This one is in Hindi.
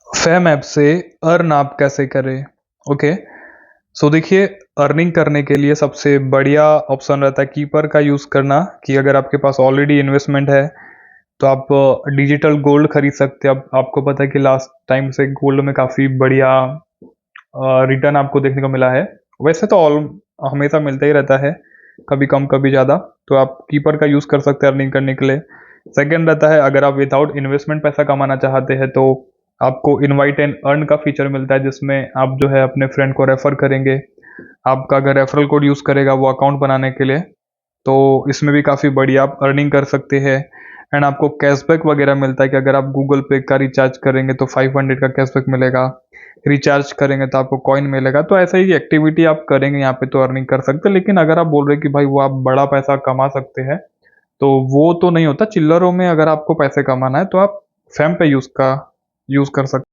फैम ऐप से अर्न आप कैसे करें? ओके, सो देखिए, अर्निंग करने के लिए सबसे बढ़िया ऑप्शन रहता है कीपर का यूज़ करना। कि अगर आपके पास ऑलरेडी इन्वेस्टमेंट है तो आप डिजिटल गोल्ड खरीद सकते हैं। अब आपको पता है कि लास्ट टाइम से गोल्ड में काफ़ी बढ़िया रिटर्न आपको देखने को मिला है। वैसे तो ऑल हमेशा मिलता ही रहता है, कभी कम कभी ज़्यादा। तो आप कीपर का यूज़ कर सकते हैं अर्निंग करने के लिए। सेकेंड रहता है, अगर आप विदाउट इन्वेस्टमेंट पैसा कमाना चाहते हैं तो आपको इनवाइट एंड अर्न का फीचर मिलता है, जिसमें आप जो है अपने फ्रेंड को रेफर करेंगे। आपका अगर रेफरल कोड यूज़ करेगा वो अकाउंट बनाने के लिए, तो इसमें भी काफ़ी बढ़िया आप अर्निंग कर सकते हैं। एंड आपको कैशबैक वगैरह मिलता है कि अगर आप गूगल पे का रिचार्ज करेंगे तो 500 का कैशबैक मिलेगा। रिचार्ज करेंगे तो आपको कॉइन मिलेगा। तो ऐसा ही एक्टिविटी आप करेंगे यहाँ पे तो अर्निंग कर सकते हैं। लेकिन अगर आप बोल रहे हैं कि भाई वो आप बड़ा पैसा कमा सकते हैं, तो वो तो नहीं होता। चिल्लरों में अगर आपको पैसे कमाना है तो आप फैम पे यूज़ कर सकते